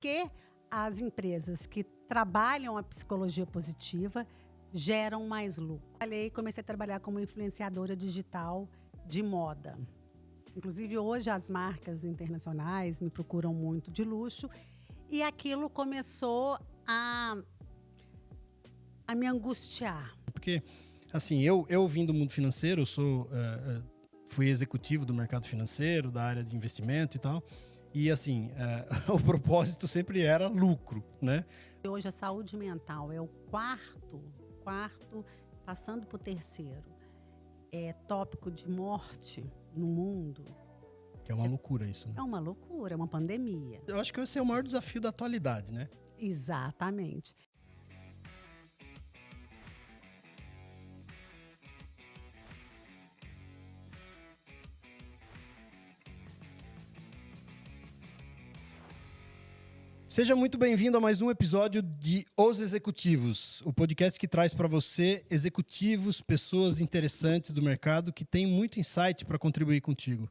que as empresas que trabalham a psicologia positiva geram mais lucro. Comecei a trabalhar como influenciadora digital de moda. Inclusive, hoje as marcas internacionais me procuram muito de luxo e aquilo começou a me angustiar. Porque, assim, eu vim do mundo financeiro, fui executivo do mercado financeiro, da área de investimento e tal. E, assim, o propósito sempre era lucro, né? Hoje a saúde mental é o quarto, passando para o terceiro, tópico de morte no mundo. Que é uma loucura isso, né? É uma loucura, é uma pandemia. Eu acho que esse é o maior desafio da atualidade, né? Exatamente. Seja muito bem-vindo a mais um episódio de Os Executivos, o podcast que traz para você executivos, pessoas interessantes do mercado que têm muito insight para contribuir contigo.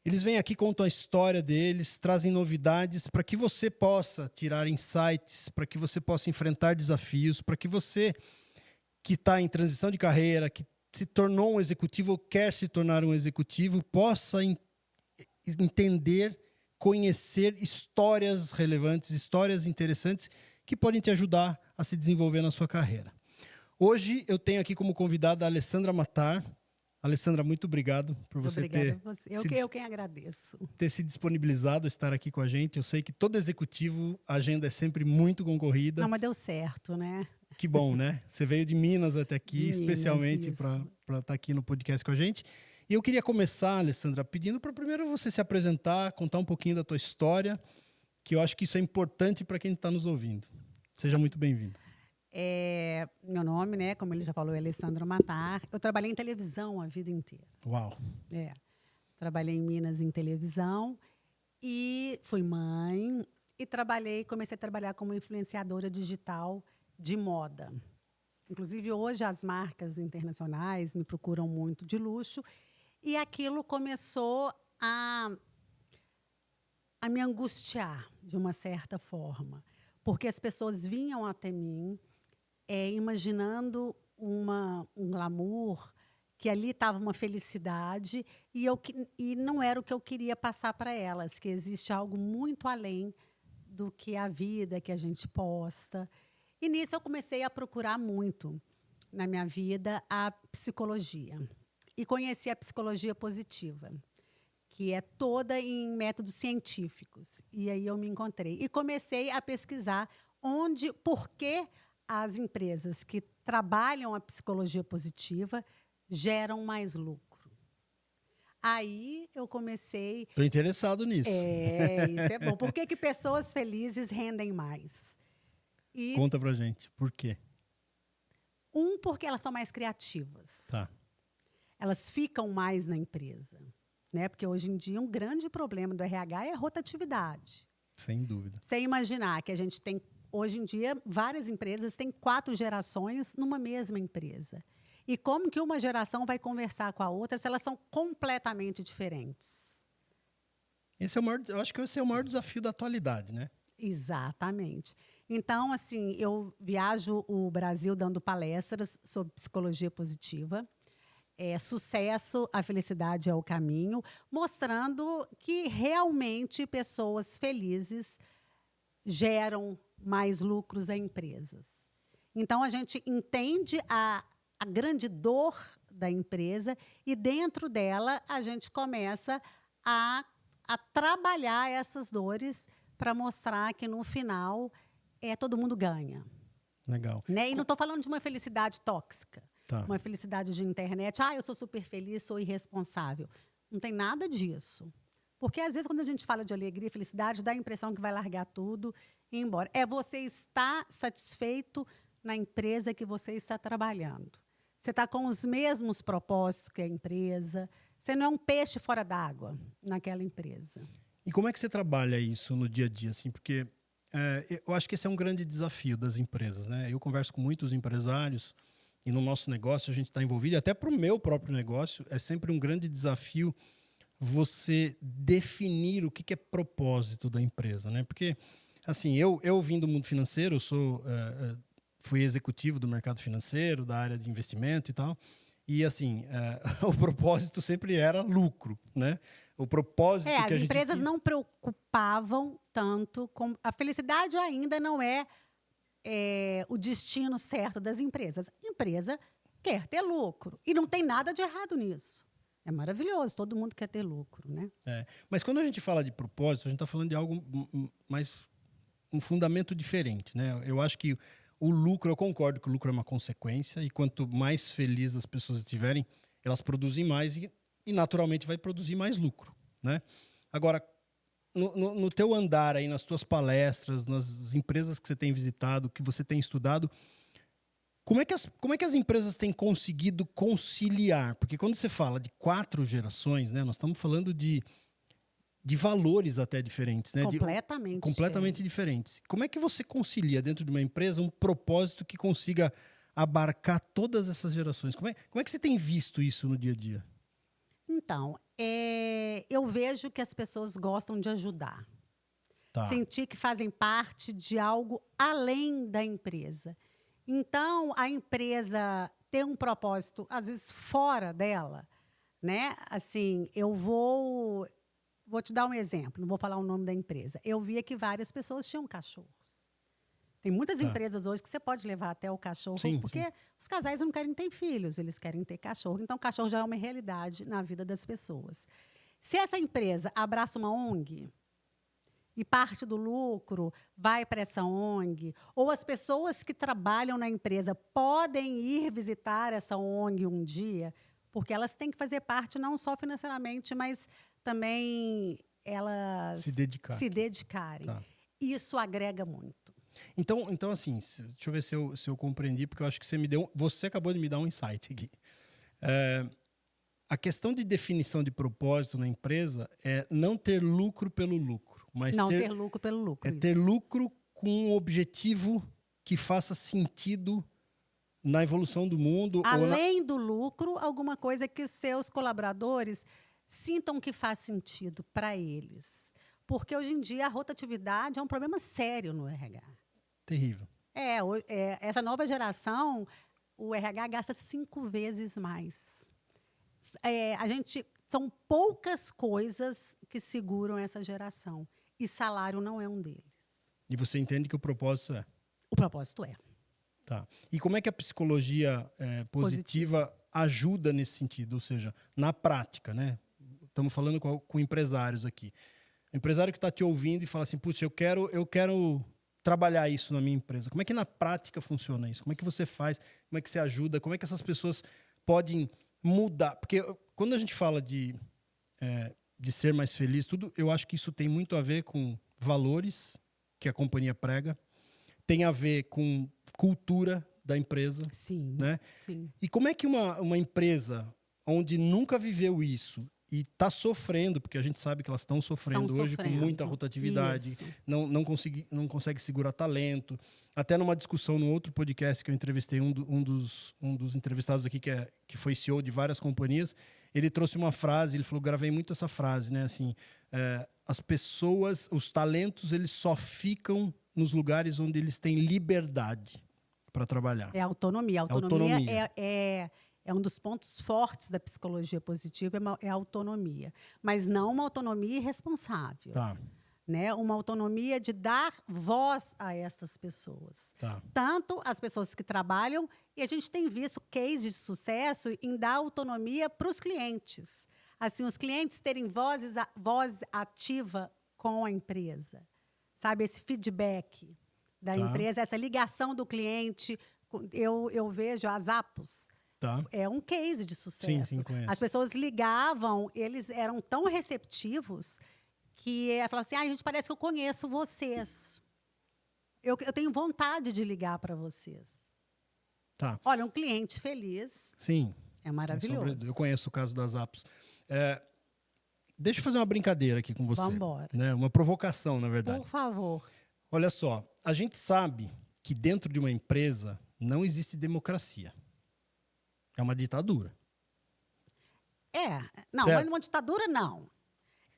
Eles vêm aqui, contam a história deles, trazem novidades para que você possa tirar insights, para que você possa enfrentar desafios, para que você que está em transição de carreira, que se tornou um executivo ou quer se tornar um executivo, possa entender, conhecer histórias relevantes, histórias interessantes que podem te ajudar a se desenvolver na sua carreira. Hoje eu tenho aqui como convidada a Alessandra Mattar. Alessandra, muito obrigado por você ter eu quem agradeço. Ter se disponibilizado a estar aqui com a gente. Eu sei que todo executivo, a agenda é sempre muito concorrida. Não, mas deu certo, né? Que bom, né? Você veio de Minas até aqui, especialmente Minas, para estar aqui no podcast com a gente. E eu queria começar, Alessandra, pedindo para primeiro você se apresentar, contar um pouquinho da tua história, que eu acho que isso é importante para quem está nos ouvindo. Seja muito bem-vinda. Meu nome, né, como ele já falou, é Alessandra Mattar. Eu trabalhei em televisão a vida inteira. Uau! Trabalhei em Minas em televisão e fui mãe e comecei a trabalhar como influenciadora digital de moda. Inclusive, hoje as marcas internacionais me procuram muito de luxo e aquilo começou a me angustiar de uma certa forma, porque as pessoas vinham até mim imaginando um glamour, que ali estava uma felicidade e não era o que eu queria passar para elas, que existe algo muito além do que a vida que a gente posta. E nisso eu comecei a procurar muito na minha vida a psicologia. E conheci a psicologia positiva, que é toda em métodos científicos. E aí eu me encontrei. E comecei a pesquisar por que as empresas que trabalham a psicologia positiva geram mais lucro. Aí eu comecei... Estou interessado nisso. Isso é bom. Por que pessoas felizes rendem mais? Conta pra gente, por quê? Porque elas são mais criativas. Tá. Elas ficam mais na empresa, né? Porque hoje em dia um grande problema do RH é a rotatividade. Sem dúvida. Você imaginar que a gente tem, hoje em dia, várias empresas têm 4 gerações numa mesma empresa. E como que uma geração vai conversar com a outra se elas são completamente diferentes? Eu acho que esse é o maior desafio da atualidade, né? Exatamente. Então, assim, eu viajo o Brasil dando palestras sobre psicologia positiva. Sucesso, a felicidade é o caminho, mostrando que realmente pessoas felizes geram mais lucros a empresas. Então, a gente entende a grande dor da empresa e, dentro dela, a gente começa a trabalhar essas dores para mostrar que, no final, todo mundo ganha. Legal. Né? E não estou falando de uma felicidade tóxica. Tá. Uma felicidade de internet. Eu sou super feliz, sou irresponsável. Não tem nada disso. Porque, às vezes, quando a gente fala de alegria e felicidade, dá a impressão que vai largar tudo e ir embora. Você estar satisfeito na empresa que você está trabalhando. Você está com os mesmos propósitos que a empresa. Você não é um peixe fora d'água naquela empresa. E como é que você trabalha isso no dia a dia? Assim, porque eu acho que esse é um grande desafio das empresas, né? Eu converso com muitos empresários e no nosso negócio a gente está envolvido, até para o meu próprio negócio, é sempre um grande desafio você definir o que é propósito da empresa, né? Porque, assim, eu vim do mundo financeiro, fui executivo do mercado financeiro, da área de investimento e tal, e, assim, o propósito sempre era lucro, né? O propósito que As a gente empresas tinha... não preocupavam tanto com... A felicidade ainda não é, o destino certo das empresas. A empresa quer ter lucro. E não tem nada de errado nisso. É maravilhoso, todo mundo quer ter lucro, né? Mas quando a gente fala de propósito, a gente está falando de algo mais... um fundamento diferente, né? Eu acho que o lucro, eu concordo que o lucro é uma consequência, e quanto mais felizes as pessoas estiverem, elas produzem mais e naturalmente vai produzir mais lucro, né? Agora, no teu andar aí, nas tuas palestras, nas empresas que você tem visitado, que você tem estudado, como é que as empresas têm conseguido conciliar? Porque quando você fala de 4 gerações, né, nós estamos falando de valores até diferentes, né? Completamente Completamente diferentes. Como é que você concilia dentro de uma empresa um propósito que consiga abarcar todas essas gerações? Como é que você tem visto isso no dia a dia? Então, eu vejo que as pessoas gostam de ajudar. Tá. Sentir que fazem parte de algo além da empresa. Então, a empresa ter um propósito, às vezes, fora dela, né? Assim, vou te dar um exemplo, não vou falar o nome da empresa. Eu via que várias pessoas tinham cachorros. Tem muitas Tá. empresas hoje que você pode levar até o cachorro, Sim, porque sim. os casais não querem ter filhos, eles querem ter cachorro. Então, o cachorro já é uma realidade na vida das pessoas. Se essa empresa abraça uma ONG e parte do lucro vai para essa ONG, ou as pessoas que trabalham na empresa podem ir visitar essa ONG um dia, porque elas têm que fazer parte não só financeiramente, mas também Se elas dedicar. se dedicarem. Tá. Isso agrega muito. Então assim, deixa eu ver se eu compreendi, porque eu acho que você acabou de me dar um insight aqui. A questão de definição de propósito na empresa é não ter lucro pelo lucro, mas Não ter lucro pelo lucro, ter isso. lucro com um objetivo que faça sentido na evolução do mundo. Além do lucro, alguma coisa que os seus colaboradores sintam que faz sentido para eles. Porque hoje em dia a rotatividade é um problema sério no RH. Terrível. Essa nova geração, o RH gasta 5 vezes mais. São poucas coisas que seguram essa geração. E salário não é um deles. E você entende que o propósito é? O propósito é. Tá. E como é que a psicologia positiva ajuda nesse sentido? Ou seja, na prática, né? Estamos falando com empresários aqui. O empresário que está te ouvindo e fala assim, putz, eu quero trabalhar isso na minha empresa. Como é que na prática funciona isso? Como é que você faz? Como é que você ajuda? Como é que essas pessoas podem mudar? Porque quando a gente fala de ser mais feliz, tudo, eu acho que isso tem muito a ver com valores que a companhia prega, tem a ver com cultura da empresa. Sim, né? sim. E como é que uma empresa onde nunca viveu isso e está sofrendo, porque a gente sabe que elas estão sofrendo hoje com muita rotatividade, não consegue segurar talento. Até numa discussão no outro podcast que eu entrevistei, um dos entrevistados aqui, que foi CEO de várias companhias, ele trouxe uma frase, ele falou, gravei muito essa frase, né? Assim, as pessoas, os talentos, eles só ficam nos lugares onde eles têm liberdade para trabalhar. É autonomia. Autonomia. É um dos pontos fortes da psicologia positiva, é a autonomia. Mas não uma autonomia irresponsável. Tá. Né? Uma autonomia de dar voz a estas pessoas. Tá. Tanto as pessoas que trabalham, e a gente tem visto cases de sucesso em dar autonomia para os clientes. Assim, os clientes terem voz ativa com a empresa. Sabe, esse feedback da empresa, essa ligação do cliente. Eu vejo as Apos. Tá. É um case de sucesso. Sim, conheço. As pessoas ligavam, eles eram tão receptivos que falavam assim, a gente parece que eu conheço vocês. Eu tenho vontade de ligar para vocês. Tá. Olha, um cliente feliz. Sim. É maravilhoso. Eu conheço o caso das Apos. Deixa eu fazer uma brincadeira aqui com você. Vamos embora. Né? Uma provocação, na verdade. Por favor. Olha só, a gente sabe que dentro de uma empresa não existe democracia. É uma ditadura. Não, Certo. mas numa ditadura, não.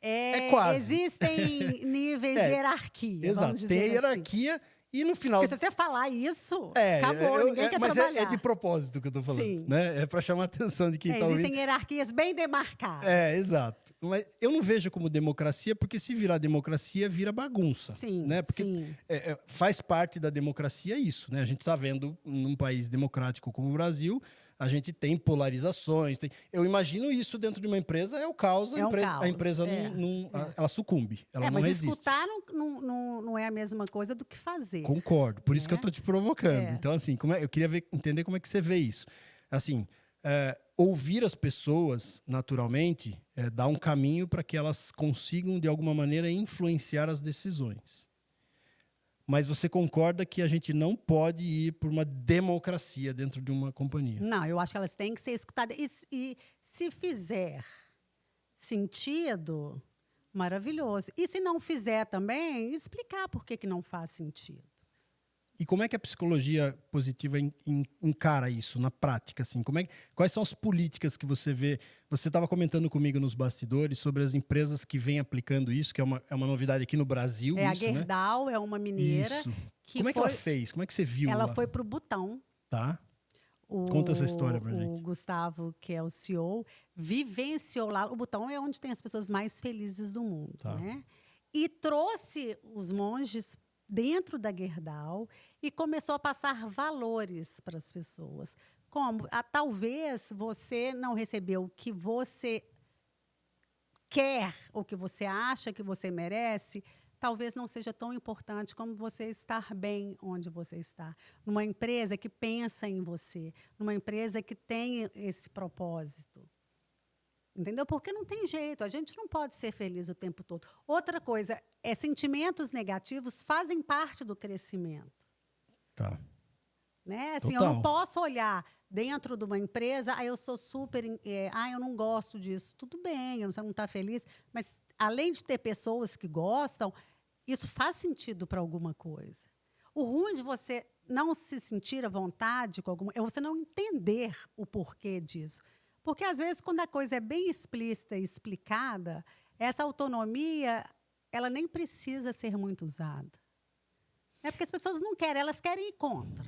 É quase. Existem níveis de hierarquia, Exato, vamos dizer tem a assim. hierarquia e no final... Porque se você falar isso, acabou, ninguém quer mas trabalhar. é de propósito que eu tô falando, Sim. né? É para chamar a atenção de quem tá ouvindo. Existem hierarquias bem demarcadas. Exato. Mas eu não vejo como democracia, porque se virar democracia, vira bagunça. Sim, Né? Porque sim. faz parte da democracia isso, né? A gente está vendo num país democrático como o Brasil, a gente tem polarizações. Eu imagino isso dentro de uma empresa, é o caos, a empresa ela sucumbe, ela não mas resiste. escutar não é a mesma coisa do que fazer. Concordo, por isso que eu estou te provocando. É. Então, assim, eu queria entender como é que você vê isso. Assim, ouvir as pessoas, naturalmente, dá um caminho para que elas consigam, de alguma maneira, influenciar as decisões. Mas você concorda que a gente não pode ir por uma democracia dentro de uma companhia? Não, eu acho que elas têm que ser escutadas. E se fizer sentido, maravilhoso. E se não fizer também, explicar por que não faz sentido. E como é que a psicologia positiva encara isso na prática? Assim? Quais são as políticas que você vê? Você estava comentando comigo nos bastidores sobre as empresas que vêm aplicando isso, que é uma novidade aqui no Brasil. A Gerdau, né? É uma mineira. Isso. Como é que ela fez? Como é que você viu? Ela foi para o Butão. Tá. Conta essa história pra gente. O Gustavo, que é o CEO, vivenciou lá. O Butão é onde tem as pessoas mais felizes do mundo. Tá. Né? E trouxe os monges dentro da Gerdau e começou a passar valores para as pessoas. Como? Talvez você não recebeu o que você quer ou que você acha que você merece, talvez não seja tão importante como você estar bem onde você está. Numa empresa que pensa em você, numa empresa que tem esse propósito. Entendeu? Porque não tem jeito, a gente não pode ser feliz o tempo todo. Outra coisa, sentimentos negativos fazem parte do crescimento. Tá. Né? Assim, eu não posso olhar dentro de uma empresa, eu sou super, eu não gosto disso. Tudo bem, você não está feliz, mas além de ter pessoas que gostam, isso faz sentido para alguma coisa. O ruim de você não se sentir à vontade com alguma, é você não entender o porquê disso. Porque, às vezes, quando a coisa é bem explícita e explicada, essa autonomia, ela nem precisa ser muito usada. É porque as pessoas não querem, elas querem ir contra.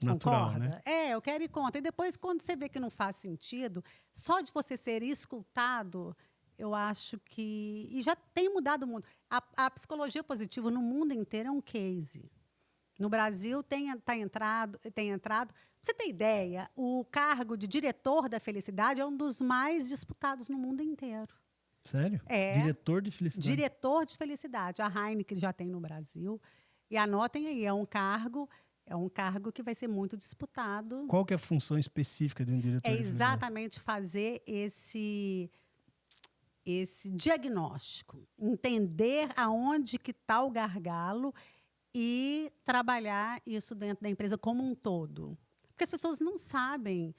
Natural, concorda? Né? Eu quero ir contra. E depois, quando você vê que não faz sentido, só de você ser escutado, eu acho que... E já tem mudado o mundo. A psicologia positiva no mundo inteiro é um case. No Brasil, tem entrado... Pra você ter ideia, o cargo de diretor da felicidade é um dos mais disputados no mundo inteiro. Sério? Diretor de felicidade? Diretor de felicidade. A Heineken já tem no Brasil. E anotem aí, é um cargo que vai ser muito disputado. Qual que é a função específica de um diretor de felicidade? É exatamente fazer esse diagnóstico, entender aonde que está o gargalo e trabalhar isso dentro da empresa como um todo. Porque as pessoas não sabem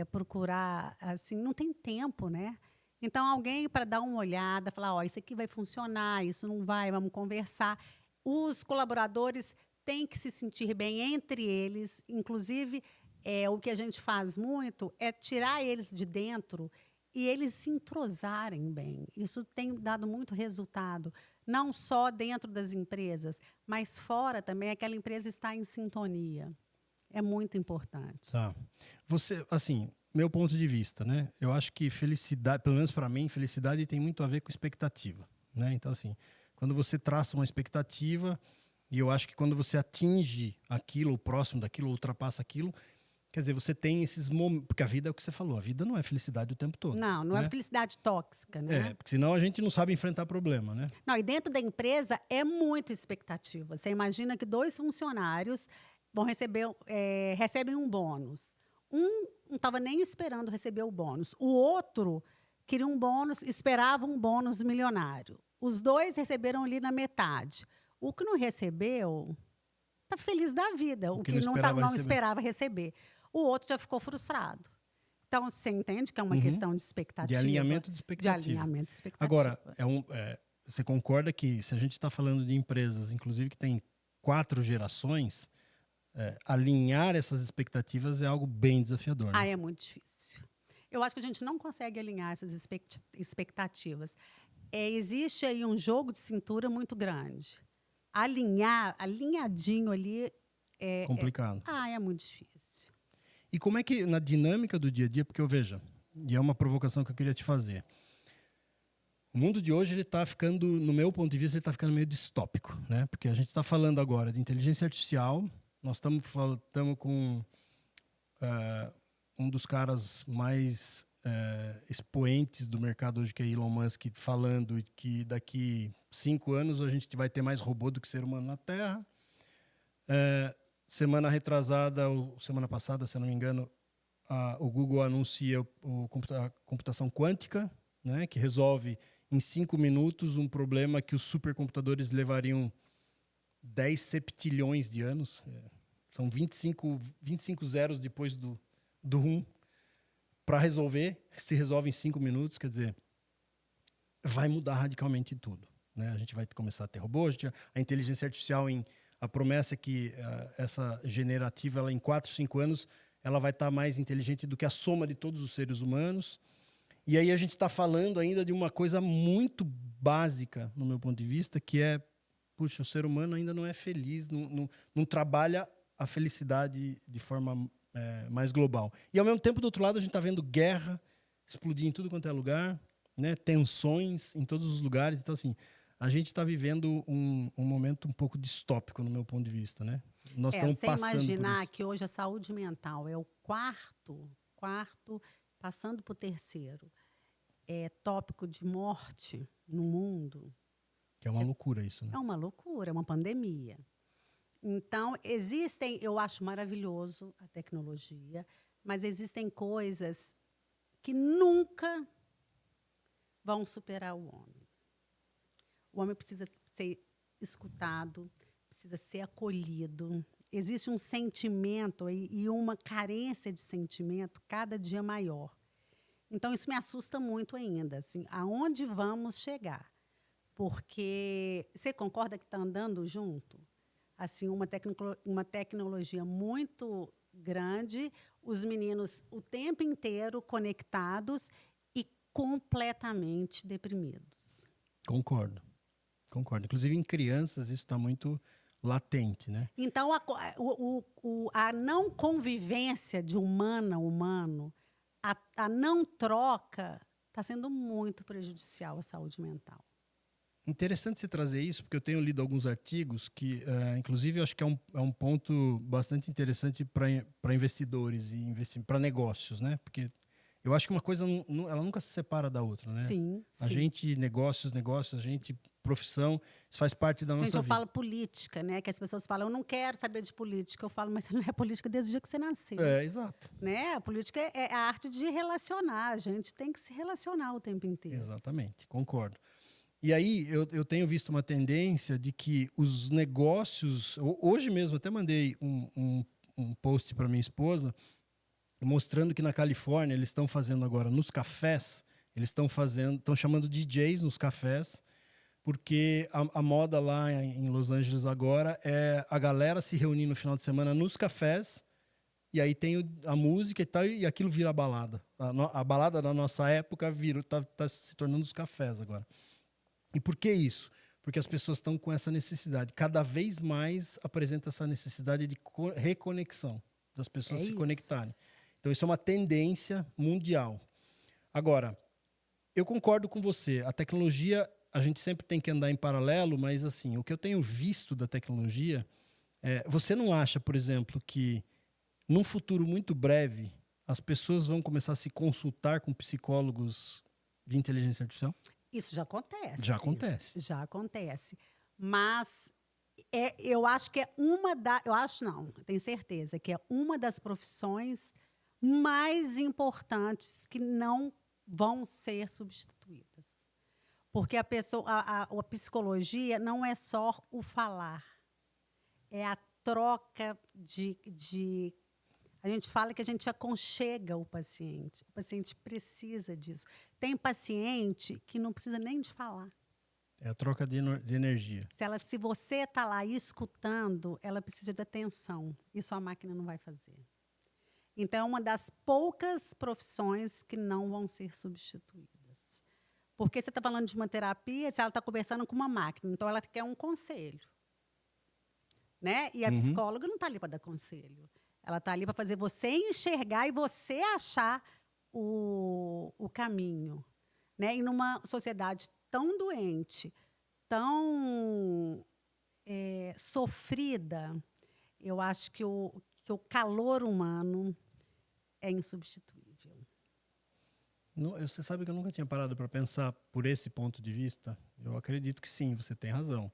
procurar, assim, não tem tempo, né? Então, alguém para dar uma olhada, falar, isso aqui vai funcionar, isso não vai, vamos conversar. Os colaboradores têm que se sentir bem entre eles, inclusive, o que a gente faz muito é tirar eles de dentro e eles se entrosarem bem. Isso tem dado muito resultado, não só dentro das empresas, mas fora também, aquela empresa está em sintonia. É muito importante. Tá. Você, assim, meu ponto de vista, né? Eu acho que felicidade, pelo menos para mim, felicidade tem muito a ver com expectativa, né? Então, assim, quando você traça uma expectativa, e eu acho que quando você atinge aquilo, o próximo daquilo, ultrapassa aquilo, quer dizer, você tem esses momentos... Porque a vida é o que você falou, a vida não é felicidade o tempo todo. Não né? É felicidade tóxica, né? Porque senão a gente não sabe enfrentar problema, né? Não, e dentro da empresa é muita expectativa. Você imagina que 2 funcionários recebem um bônus. Um não estava nem esperando receber o bônus. O outro queria um bônus, esperava um bônus milionário. Os 2 receberam ali na metade. O que não recebeu está feliz da vida. O que não esperava receber. O outro já ficou frustrado. Então, você entende que é uma questão de expectativa. De alinhamento de expectativa. Agora, você concorda que se a gente está falando de empresas, inclusive que tem 4 gerações, alinhar essas expectativas é algo bem desafiador. Né? É muito difícil. Eu acho que a gente não consegue alinhar essas expectativas. Existe aí um jogo de cintura muito grande. Alinhadinho ali, Complicado. é muito difícil. E como é que, na dinâmica do dia a dia, porque eu vejo, e é uma provocação que eu queria te fazer, o mundo de hoje, ele está ficando, no meu ponto de vista, ele está ficando meio distópico, né? Porque a gente está falando agora de inteligência artificial, nós estamos com um dos caras mais expoentes do mercado hoje, que é Elon Musk, falando que daqui 5 anos a gente vai ter mais robô do que ser humano na Terra. Semana retrasada, ou semana passada, se eu não me engano, o Google anuncia a computação quântica, né, que resolve em 5 minutos um problema que os supercomputadores levariam 10 septilhões de anos. São 25 zeros depois do 1 para resolver. Se resolve em 5 minutos, quer dizer, vai mudar radicalmente tudo, né? A gente vai começar a ter robô, a inteligência artificial, a promessa é que essa generativa, ela, em 4, 5 anos, ela vai estar mais inteligente do que a soma de todos os seres humanos. E aí a gente está falando ainda de uma coisa muito básica, no meu ponto de vista, que é, puxa, o ser humano ainda não é feliz, não trabalha a felicidade de forma mais global. E, ao mesmo tempo, do outro lado, a gente está vendo guerra explodir em tudo quanto é lugar, né? Tensões em todos os lugares. Então, assim, a gente está vivendo um momento um pouco distópico, no meu ponto de vista, né? Nós estamos Você passando imaginar por isso. que hoje a saúde mental é o quarto, passando para o terceiro, tópico de morte no mundo, Que é uma loucura isso, né? é uma loucura, é uma pandemia. Então, eu acho maravilhoso a tecnologia, mas existem coisas que nunca vão superar o homem. O homem precisa ser escutado, precisa ser acolhido. Existe um sentimento e uma carência de sentimento cada dia maior. Então, isso me assusta muito ainda. Assim, aonde vamos chegar? Porque você concorda que está andando junto? Assim, uma tecnologia muito grande, os meninos o tempo inteiro conectados e completamente deprimidos. Concordo. Inclusive, em crianças, isso está muito latente, né? Então, a não convivência de humano a humano, a não troca, está sendo muito prejudicial à saúde mental. Interessante você trazer isso, porque eu tenho lido alguns artigos que, inclusive, eu acho que é um ponto bastante interessante para investidores e para negócios, né? Porque eu acho que uma coisa, ela nunca se separa da outra, né? Sim, A sim. gente, negócios, a gente, profissão, isso faz parte da nossa Gente, eu vida. falo política, né? Que as pessoas falam, eu não quero saber de política. Eu falo, mas você não é política desde o dia que você nasceu. Exato. Né? A política é a arte de relacionar. A gente tem que se relacionar o tempo inteiro. Exatamente, concordo. E aí eu tenho visto uma tendência de que os negócios... Hoje mesmo, até mandei um post para minha esposa, mostrando que na Califórnia eles estão fazendo agora nos cafés, estão chamando DJs nos cafés, porque a moda lá em Los Angeles agora é a galera se reunir no final de semana nos cafés, e aí tem a música e tal, e aquilo vira balada. A balada da nossa época tá se tornando os cafés agora. E por que isso? Porque as pessoas estão com essa necessidade. Cada vez mais apresenta essa necessidade de reconexão, das pessoas se conectarem. Então, isso é uma tendência mundial. Agora, eu concordo com você. A tecnologia, a gente sempre tem que andar em paralelo, mas assim, o que eu tenho visto da tecnologia, você não acha, por exemplo, que num futuro muito breve, as pessoas vão começar a se consultar com psicólogos de inteligência artificial? Isso já acontece. Já acontece. Já acontece. Mas eu acho que eu acho não, tenho certeza que é uma das profissões mais importantes que não vão ser substituídas. Porque a psicologia não é só o falar, é a troca de a gente fala que a gente aconchega o paciente. O paciente precisa disso. Tem paciente que não precisa nem de falar. É a troca de energia. Se você está lá escutando, ela precisa de atenção. Isso a máquina não vai fazer. Então, é uma das poucas profissões que não vão ser substituídas. Porque você está falando de uma terapia, se ela está conversando com uma máquina, então ela quer um conselho. Né? E a psicóloga não está ali para dar conselho. Ela está ali para fazer você enxergar e você achar o caminho. Né? E numa sociedade tão doente, tão sofrida, eu acho que o calor humano é insubstituível. Você sabe que eu nunca tinha parado para pensar por esse ponto de vista. Eu acredito que sim, você tem razão.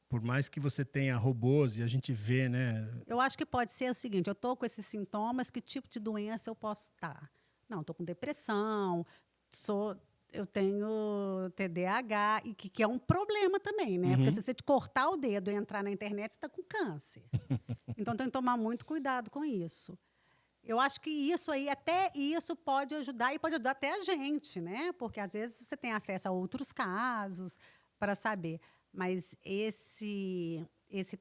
Por mais que você tenha robôs e a gente vê, né? Eu acho que pode ser o seguinte: eu estou com esses sintomas, que tipo de doença eu posso estar? Não, estou com depressão, eu tenho TDAH, e que é um problema também, né? Porque se você te cortar o dedo e entrar na internet, você está com câncer. Então, tem que tomar muito cuidado com isso. Eu acho que isso aí, até isso pode ajudar, e pode ajudar até a gente, né? Porque, às vezes, você tem acesso a outros casos para saber. Mas esse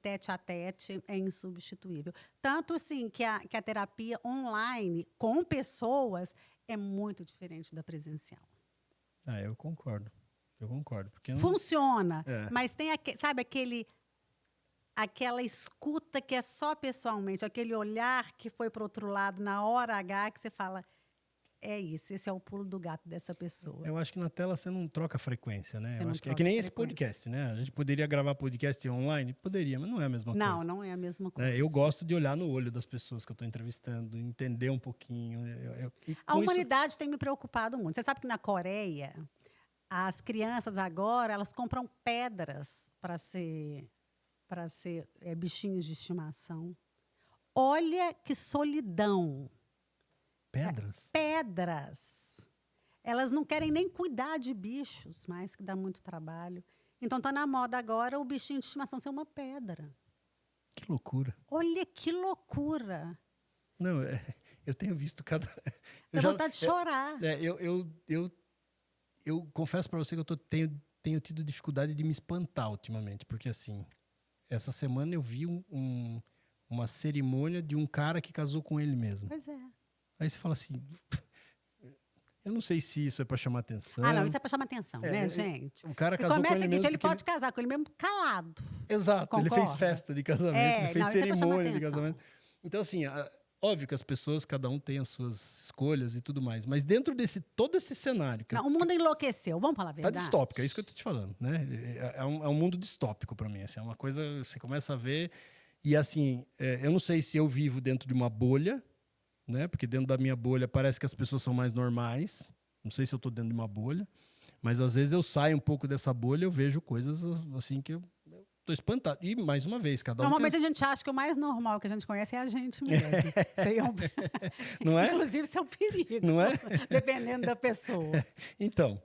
tete-a-tete é insubstituível. Tanto, assim, que a terapia online, com pessoas, é muito diferente da presencial. Eu concordo. Porque funciona, mas tem sabe aquela escuta que é só pessoalmente, aquele olhar que foi para o outro lado na hora H, que você fala, é isso, esse é o pulo do gato dessa pessoa. Eu acho que na tela você não troca frequência, né? Eu acho que é troca que nem frequência. esse podcast, né? A gente poderia gravar podcast online? Poderia, mas não é a mesma coisa. Não é a mesma coisa. Eu gosto de olhar no olho das pessoas que eu estou entrevistando, entender um pouquinho. A humanidade tem me preocupado muito. Você sabe que na Coreia, as crianças agora, elas compram pedras para ser bichinhos de estimação. Olha que solidão. Pedras? Pedras. Elas não querem nem cuidar de bichos, mais que dá muito trabalho. Então está na moda agora o bichinho de estimação ser uma pedra. Que loucura. Olha que loucura. Não, eu tenho visto cada... Dá vontade de chorar. Eu confesso para você que eu tenho tido dificuldade de me espantar ultimamente, porque assim, essa semana eu vi uma cerimônia de um cara que casou com ele mesmo. Pois é. Aí você fala assim, eu não sei se isso é para chamar atenção. Não, isso é para chamar atenção, né, gente? O cara casou com ele mesmo. Ele pode casar com ele mesmo calado. Exato, Concorda? Ele fez festa de casamento, ele fez cerimônia de casamento. Então, assim, óbvio que as pessoas, cada um tem as suas escolhas e tudo mais, mas dentro todo esse cenário... o mundo enlouqueceu, vamos falar a verdade. Tá distópico, é isso que eu tô te falando, né? É um mundo distópico para mim, assim, é uma coisa, você começa a ver, e assim, eu não sei se eu vivo dentro de uma bolha, né? Porque dentro da minha bolha parece que as pessoas são mais normais, não sei se eu tô dentro de uma bolha, mas às vezes eu saio um pouco dessa bolha, eu vejo coisas assim que eu tô espantado. E, mais uma vez, cada um... Normalmente a gente acha que o mais normal que a gente conhece é a gente mesmo. Não é? Inclusive, isso é um perigo. Não é? Dependendo da pessoa. Então,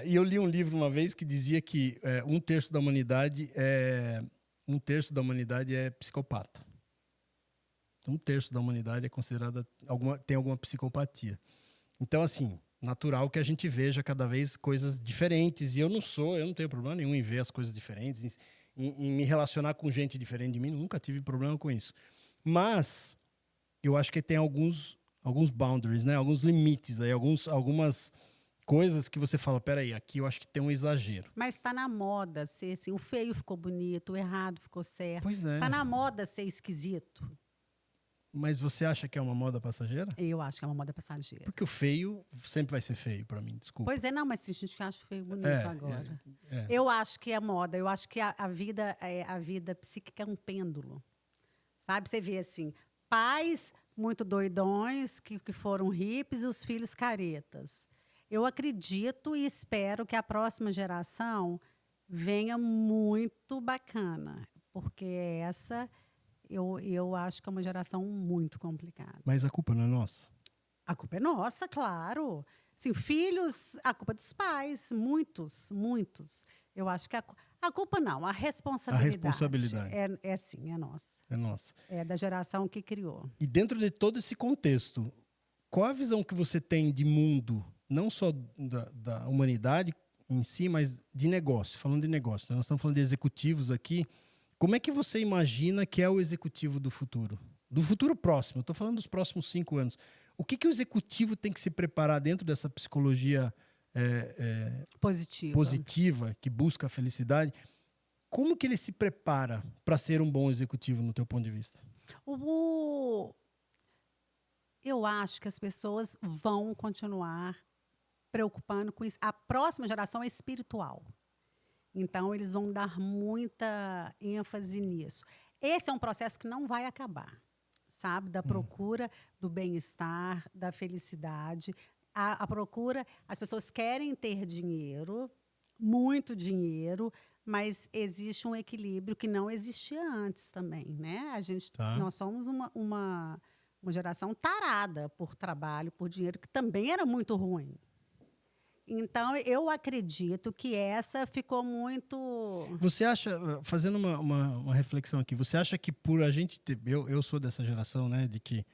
e eu li um livro uma vez que dizia que 1/3 da humanidade é psicopata. 1/3 da humanidade é considerada... tem alguma psicopatia. Então, assim, natural que a gente veja cada vez coisas diferentes. E eu não tenho problema nenhum em ver as coisas diferentes, em me relacionar com gente diferente de mim, nunca tive problema com isso. Mas eu acho que tem alguns boundaries, né? Alguns limites aí, algumas coisas que você fala, peraí, aqui eu acho que tem um exagero. Mas está na moda ser assim, o feio ficou bonito, o errado ficou certo. Pois é. Está na moda ser esquisito. Mas você acha que é uma moda passageira? Eu acho que é uma moda passageira. Porque o feio sempre vai ser feio para mim, desculpa. Pois é, não, mas tem gente que acha o feio bonito agora. Eu acho que é moda, eu acho que a vida psíquica é um pêndulo. Sabe? Você vê assim, pais muito doidões, que foram hippies, e os filhos caretas. Eu acredito e espero que a próxima geração venha muito bacana, porque essa... Eu acho que é uma geração muito complicada. Mas a culpa não é nossa? A culpa é nossa, claro. Sim, filhos, a culpa é dos pais, muitos. Eu acho que a culpa não, a responsabilidade. A responsabilidade. Sim, é nossa. É nossa. É da geração que criou. E dentro de todo esse contexto, qual a visão que você tem de mundo, não só da humanidade em si, mas de negócio? Falando de negócio, nós estamos falando de executivos aqui. Como é que você imagina que é o executivo do futuro? do futuro próximo, eu estou falando dos próximos 5 anos, o que o executivo tem que se preparar dentro dessa psicologia positiva, que busca a felicidade? Como que ele se prepara para ser um bom executivo, no teu ponto de vista? Eu acho que as pessoas vão continuar preocupando com isso. A próxima geração é espiritual. Então, eles vão dar muita ênfase nisso. Esse é um processo que não vai acabar, sabe? Da procura do bem-estar, da felicidade. A procura, as pessoas querem ter dinheiro, muito dinheiro, mas existe um equilíbrio que não existia antes também, né? Nós somos uma geração tarada por trabalho, por dinheiro, que também era muito ruim. Então, eu acredito que essa ficou muito... Você acha, fazendo uma reflexão aqui, você acha que por a gente ter... Eu sou dessa geração, né, de que...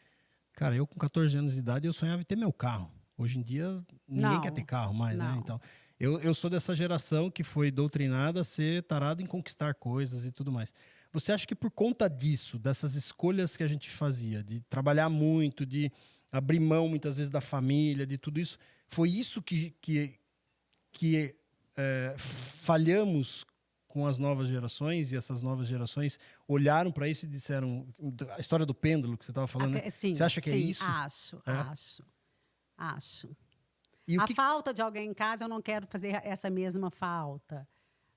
Cara, eu com 14 anos de idade, eu sonhava em ter meu carro. Hoje em dia, ninguém quer ter carro mais, né? Então, eu sou dessa geração que foi doutrinada a ser tarado em conquistar coisas e tudo mais. Você acha que por conta disso, dessas escolhas que a gente fazia, de trabalhar muito, de abrir mão muitas vezes da família, de tudo isso, foi isso que falhamos com as novas gerações, e essas novas gerações olharam para isso e disseram... A história do pêndulo que você estava falando, né? Sim, você acha que é isso? Acho. E a falta de alguém em casa, eu não quero fazer essa mesma falta.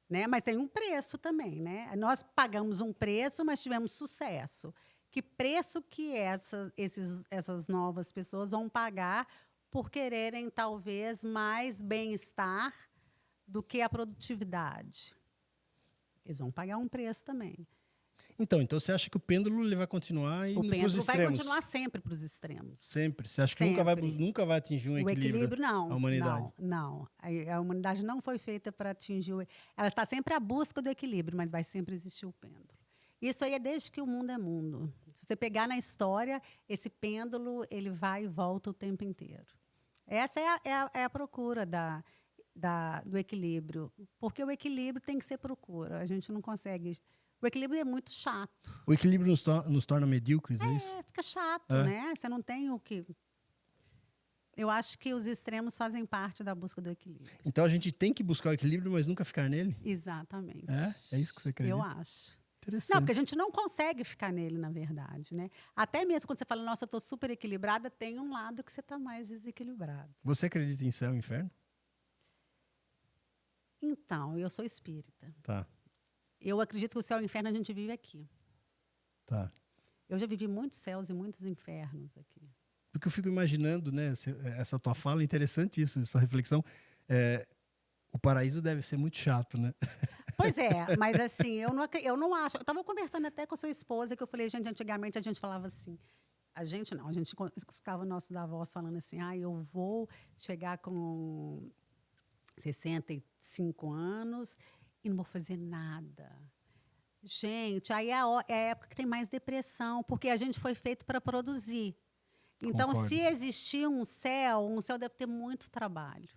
Né? Mas tem um preço também. Né? Nós pagamos um preço, mas tivemos sucesso. Que preço que essas novas pessoas vão pagar por quererem, talvez, mais bem-estar do que a produtividade? Eles vão pagar um preço também. Então você acha que o pêndulo ele vai continuar indo para os extremos? O pêndulo vai continuar sempre para os extremos. Sempre? Você acha que nunca vai atingir um equilíbrio? O equilíbrio, não. A humanidade? Não. A humanidade não foi feita para atingir... Ela está sempre à busca do equilíbrio, mas vai sempre existir o pêndulo. Isso aí é desde que o mundo é mundo. Se você pegar na história, esse pêndulo ele vai e volta o tempo inteiro. Essa é a procura do equilíbrio. Porque o equilíbrio tem que ser procura. A gente não consegue... O equilíbrio é muito chato. O equilíbrio nos torna medíocres, é isso? Fica chato, né? Você não tem o que... Eu acho que os extremos fazem parte da busca do equilíbrio. Então a gente tem que buscar o equilíbrio, mas nunca ficar nele? Exatamente. É isso que você acredita? Eu acho. Interessante. Não, porque a gente não consegue ficar nele, na verdade, né? Até mesmo quando você fala, nossa, eu estou super equilibrada, tem um lado que você está mais desequilibrado. Você acredita em céu e inferno? Então, eu sou espírita. Tá. Eu acredito que o céu e o inferno a gente vive aqui. Tá. Eu já vivi muitos céus e muitos infernos aqui. Porque eu fico imaginando, né, essa tua fala, interessante isso, essa reflexão. O paraíso deve ser muito chato, né? Pois é, mas assim, eu não acho... Eu estava conversando até com a sua esposa, que eu falei, gente, antigamente a gente falava assim... A gente escutava nossos avós falando assim, eu vou chegar com 65 anos... e não vou fazer nada. Gente, aí é a época que tem mais depressão, porque a gente foi feito para produzir. Então, Concordo. Se existir um céu deve ter muito trabalho.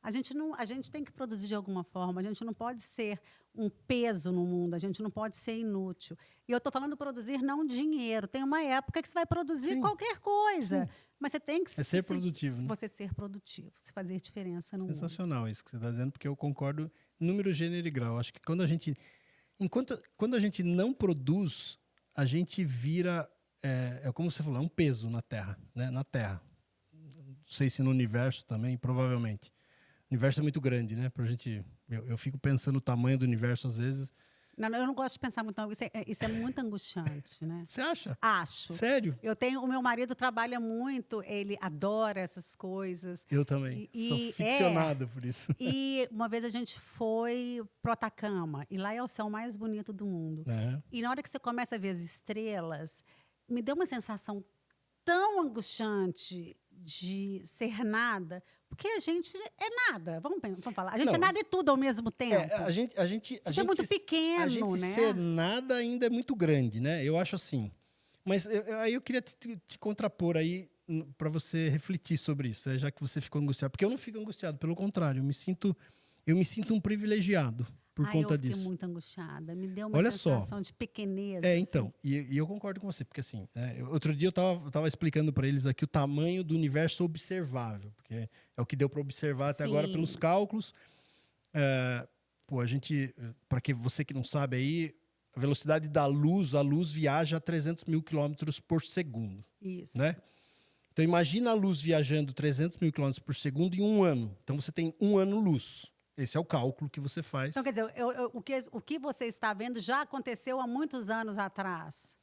A gente tem que produzir de alguma forma, a gente não pode ser um peso no mundo, a gente não pode ser inútil. E eu estou falando produzir não dinheiro. Tem uma época que você vai produzir qualquer coisa. Sim. Mas você tem que ser produtivo. Né? Você ser produtivo, se fazer diferença no mundo. Sensacional isso que você está dizendo, porque eu concordo número, gênero e grau. Acho que quando a gente não produz, a gente vira, como você falou, é um peso na Terra. Né? Na Terra. Não sei se no universo também, provavelmente. O universo é muito grande, né? Eu fico pensando no tamanho do universo às vezes. Não, eu não gosto de pensar muito, não. Isso é muito angustiante, né? Você acha? Acho. Sério? O meu marido trabalha muito, ele adora essas coisas. Eu também. Sou ficcionado por isso. E uma vez a gente foi pro Atacama, e lá é o céu mais bonito do mundo. E na hora que você começa a ver as estrelas, me deu uma sensação tão angustiante de ser nada, porque a gente é nada, vamos falar. A gente é nada e tudo ao mesmo tempo. A gente é muito pequeno, a gente né? Ser nada ainda é muito grande, né? Eu acho assim. Mas aí eu queria te contrapor aí para você refletir sobre isso, já que você ficou angustiado. Porque eu não fico angustiado, pelo contrário, eu me sinto um privilegiado. por conta eu fiquei disso. muito angustiada. Me deu uma Olha só. sensação de pequenez. Então, e eu concordo com você, porque assim, outro dia eu tava explicando para eles aqui o tamanho do universo observável, porque é o que deu para observar até agora pelos cálculos. A gente, para que você que não sabe aí, a velocidade da luz, a luz viaja a 300 mil quilômetros por segundo. Isso. Né? Então, imagina a luz viajando 300 mil quilômetros por segundo em um ano. Então, você tem um ano-luz. Esse é o cálculo que você faz. Então, quer dizer, o que você está vendo já aconteceu há muitos anos atrás.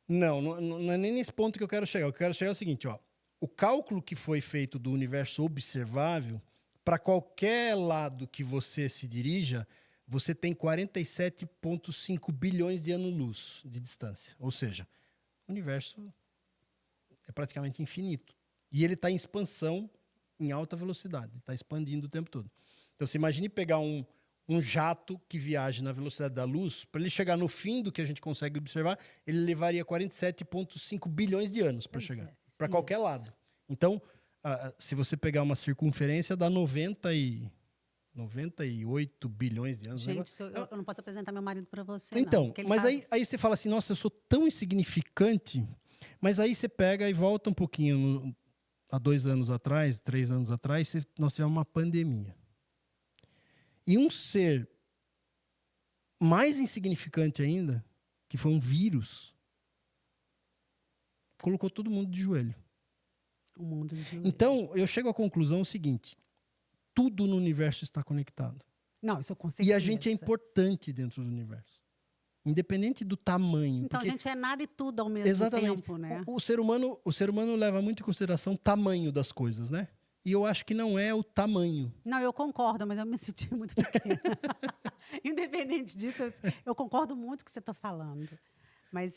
Não é nem nesse ponto que eu quero chegar. Eu quero chegar ao seguinte, ó. O cálculo que foi feito do universo observável, para qualquer lado que você se dirija, você tem 47,5 bilhões de anos-luz de distância. Ou seja, o universo é praticamente infinito. E ele está em expansão em alta velocidade. Está expandindo o tempo todo. Então, você imagine pegar um jato que viaja na velocidade da luz, para ele chegar no fim do que a gente consegue observar, ele levaria 47,5 bilhões de anos para chegar. Para qualquer lado. Então, se você pegar uma circunferência, dá 98 bilhões de anos. Gente, eu não posso apresentar meu marido para você, então, não. Mas aí você fala assim, nossa, eu sou tão insignificante, mas aí você pega e volta um pouquinho há 2 anos atrás, 3 anos atrás, nós tivemos uma pandemia. E um ser mais insignificante ainda, que foi um vírus, colocou todo mundo de joelho. O mundo de joelho. Então, eu chego à conclusão seguinte: tudo no universo está conectado. Não, isso com certeza. E a gente é importante dentro do universo. Independente do tamanho. Então, a gente é nada e tudo ao mesmo tempo, né? O ser humano leva muito em consideração o tamanho das coisas, né? E eu acho que não é o tamanho. Não, eu concordo, mas eu me senti muito pequena. Independente disso, eu concordo muito com o que você está falando. Mas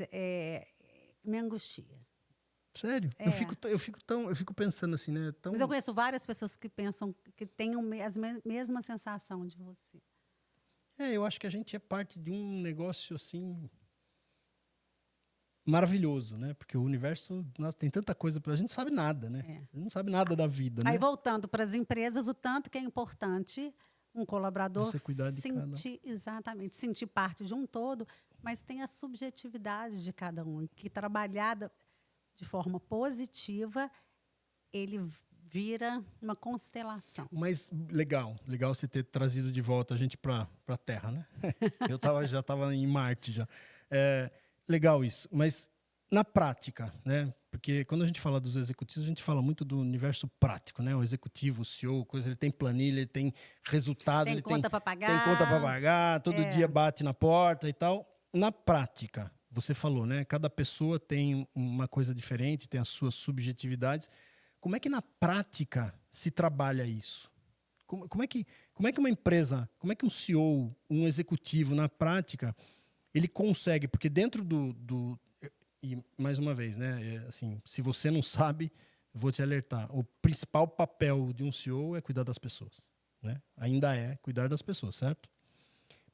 me angustia. Sério? Eu fico pensando assim, né? Mas eu conheço várias pessoas que pensam que têm a mesma sensação de você. Eu acho que a gente é parte de um negócio assim maravilhoso, né? Porque o universo, tem tanta coisa, a gente não sabe nada, né? A gente não sabe nada da vida, né? Aí, voltando para as empresas, o tanto que é importante um colaborador você cuidar de sentir parte de um todo, mas tem a subjetividade de cada um, que trabalhada de forma positiva, ele vira uma constelação. Mas legal você ter trazido de volta a gente para a Terra, né? Já estava em Marte já. Legal isso, mas na prática, né? Porque quando a gente fala dos executivos, a gente fala muito do universo prático, né? O executivo, o CEO, ele tem planilha, ele tem resultado, tem conta para pagar. Tem conta para pagar, todo dia bate na porta e tal. Na prática, você falou, né? Cada pessoa tem uma coisa diferente, tem as suas subjetividades. Como é que na prática se trabalha isso? Como é que uma empresa, como é que um CEO, um executivo, na prática, ele consegue? Porque dentro e mais uma vez, né? Assim, se você não sabe, vou te alertar. O principal papel de um CEO é cuidar das pessoas, né? Ainda é cuidar das pessoas, certo?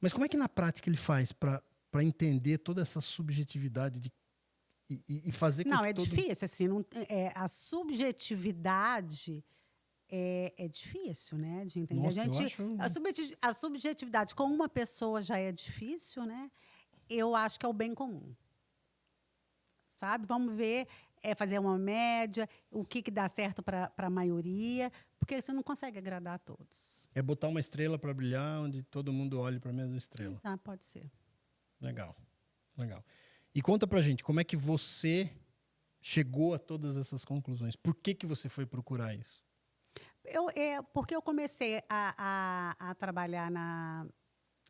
Mas como é que na prática ele faz para entender toda essa subjetividade e fazer com que difícil, assim, a subjetividade é difícil, né, de entender. Nossa, a subjetividade com uma pessoa já é difícil, né? Eu acho que é o bem comum, sabe? Vamos ver, fazer uma média, o que dá certo para a maioria, porque você não consegue agradar a todos. É botar uma estrela para brilhar onde todo mundo olhe para a mesma estrela. Pode ser. Legal. E conta pra gente, como é que você chegou a todas essas conclusões? Por que você foi procurar isso? Porque eu comecei a trabalhar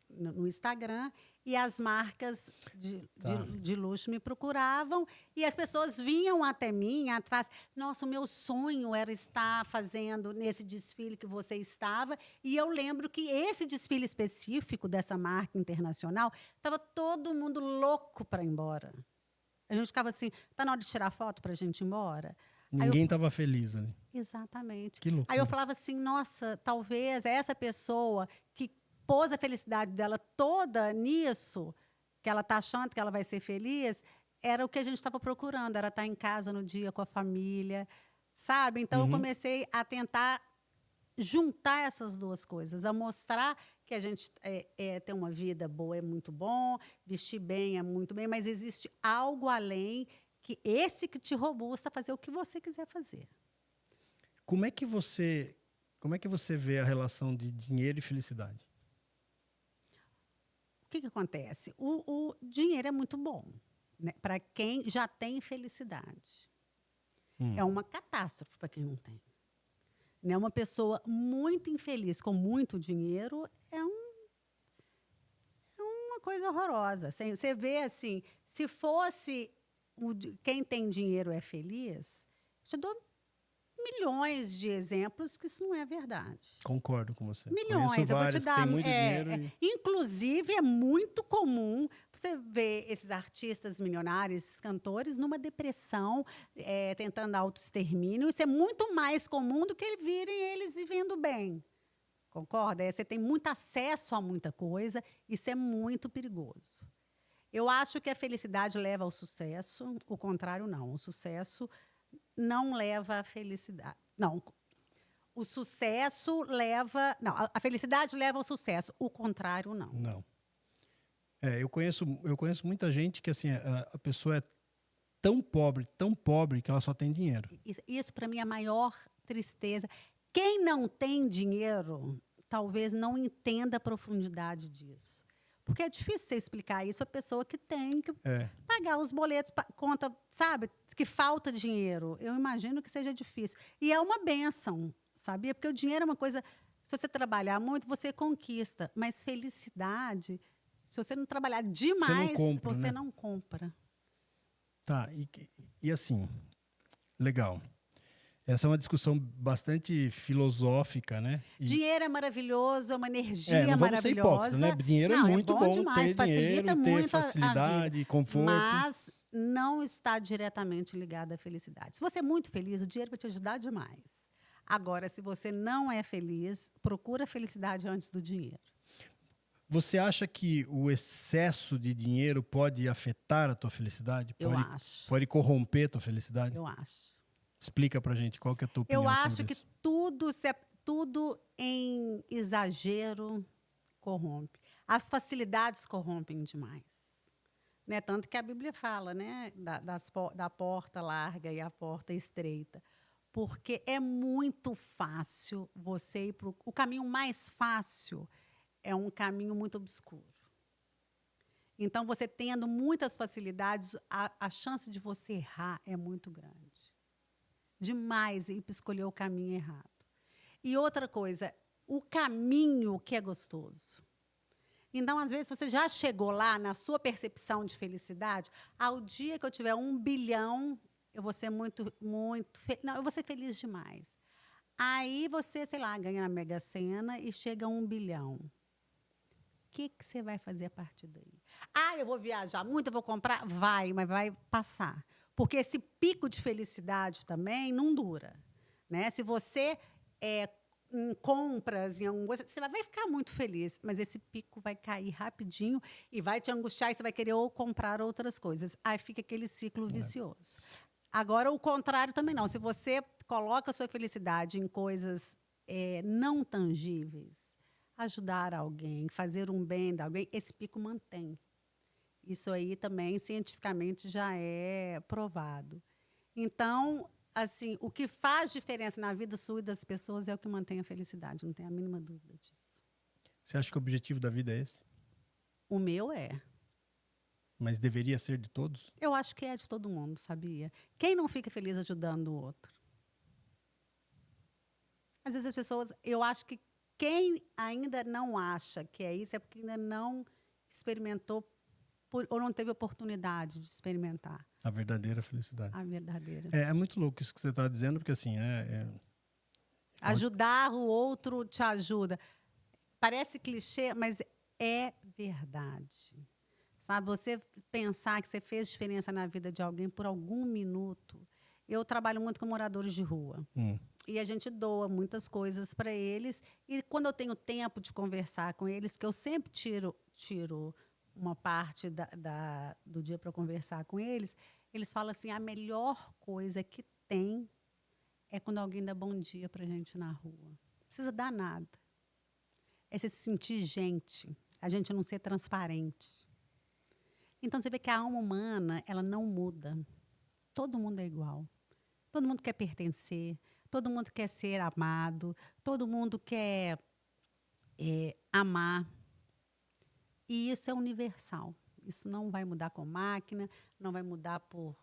no Instagram e as marcas de luxo me procuravam e as pessoas vinham até mim atrás. Nossa, o meu sonho era estar fazendo nesse desfile que você estava. E eu lembro que esse desfile específico dessa marca internacional, estava todo mundo louco para ir embora. A gente ficava assim, tá na hora de tirar foto para a gente ir embora? Ninguém estava feliz ali. Exatamente. Que loucura. Aí eu falava assim, nossa, talvez essa pessoa que pôs a felicidade dela toda nisso, que ela está achando que ela vai ser feliz, era o que a gente estava procurando, era estar em casa no dia com a família, sabe? Então, eu comecei a tentar juntar essas duas coisas, a mostrar que a gente ter uma vida boa é muito bom, vestir bem é muito bem, mas existe algo além que esse que te robusta a fazer o que você quiser fazer. Como é que você vê a relação de dinheiro e felicidade? O que acontece? O dinheiro é muito bom, né, para quem já tem felicidade. É uma catástrofe para quem não tem. Né? Uma pessoa muito infeliz com muito dinheiro é uma coisa horrorosa. Você vê assim, se fosse quem tem dinheiro é feliz, te dou milhões de exemplos que isso não é verdade. Concordo com você. Milhões, Conheço eu vou te várias que dar. têm muito dinheiro. Inclusive, é muito comum você ver esses artistas milionários, esses cantores, numa depressão, tentando autoextermínio. Isso é muito mais comum do que virem eles vivendo bem. Concorda? Você tem muito acesso a muita coisa, isso é muito perigoso. Eu acho que a felicidade leva ao sucesso, o contrário, não. O sucesso não leva à felicidade. Não. O sucesso leva. Não, a felicidade leva ao sucesso. O contrário, não. Não. Eu conheço muita gente que assim, a pessoa é tão pobre, que ela só tem dinheiro. Isso para mim, é a maior tristeza. Quem não tem dinheiro, talvez não entenda a profundidade disso. Porque é difícil você explicar isso para a pessoa que tem que pagar os boletos, conta, sabe, que falta dinheiro. Eu imagino que seja difícil. E é uma bênção, sabia? Porque o dinheiro é uma coisa, se você trabalhar muito, você conquista. Mas felicidade, se você não trabalhar demais, você não compra. Tá, e assim, legal. Essa é uma discussão bastante filosófica, né? Dinheiro é maravilhoso, é uma energia não vamos maravilhosa. ser hipócritas, né? Dinheiro é muito bom demais, ter dinheiro, facilita ter muito facilidade, conforto. Mas não está diretamente ligado à felicidade. Se você é muito feliz, o dinheiro vai te ajudar demais. Agora, se você não é feliz, procura a felicidade antes do dinheiro. Você acha que o excesso de dinheiro pode afetar a tua felicidade? Eu acho. Pode corromper a tua felicidade? Eu acho. Explica pra gente qual que é a tua opinião sobre isso. Eu acho que tudo em exagero corrompe. As facilidades corrompem demais. Né? Tanto que a Bíblia fala, né, da porta larga e a porta estreita. Porque é muito fácil você ir para o caminho mais fácil é um caminho muito obscuro. Então, você tendo muitas facilidades, a chance de você errar é muito grande. Demais ir para escolher o caminho errado. E outra coisa, o caminho que é gostoso. Então, às vezes, você já chegou lá na sua percepção de felicidade, ao dia que eu tiver 1 bilhão, eu vou ser eu vou ser feliz demais. Aí você, sei lá, ganha na Mega Sena e chega a 1 bilhão. O que você vai fazer a partir daí? Eu vou viajar muito, eu vou comprar? Vai, mas vai passar. Porque esse pico de felicidade também não dura. Né? Se você em compras, em alguma coisa, você vai ficar muito feliz, mas esse pico vai cair rapidinho e vai te angustiar e você vai querer ou comprar outras coisas. Aí fica aquele ciclo vicioso. Agora, o contrário também não. Se você coloca a sua felicidade em coisas não tangíveis, ajudar alguém, fazer um bem de alguém, esse pico mantém. Isso aí também, cientificamente, já é provado. Então, assim, o que faz diferença na vida sua e das pessoas é o que mantém a felicidade, não tem a mínima dúvida disso. Você acha que o objetivo da vida é esse? O meu é. Mas deveria ser de todos? Eu acho que é de todo mundo, sabia? Quem não fica feliz ajudando o outro? Às vezes as pessoas, eu acho que quem ainda não acha que é isso é porque ainda não experimentou ou não teve oportunidade de experimentar. A verdadeira felicidade. A verdadeira. É muito louco isso que você está dizendo, porque assim, ajudar o outro te ajuda. Parece clichê, mas é verdade. Sabe, você pensar que você fez diferença na vida de alguém por algum minuto. Eu trabalho muito com moradores de rua. E a gente doa muitas coisas para eles. E quando eu tenho tempo de conversar com eles, que eu sempre tiro uma parte do dia para conversar com eles, eles falam assim, a melhor coisa que tem é quando alguém dá bom dia para a gente na rua. Não precisa dar nada. é se sentir gente, a gente não ser transparente. Então, você vê que a alma humana, ela não muda. Todo mundo é igual. Todo mundo quer pertencer, todo mundo quer ser amado, todo mundo quer amar. E isso é universal. Isso não vai mudar com máquina, não vai mudar por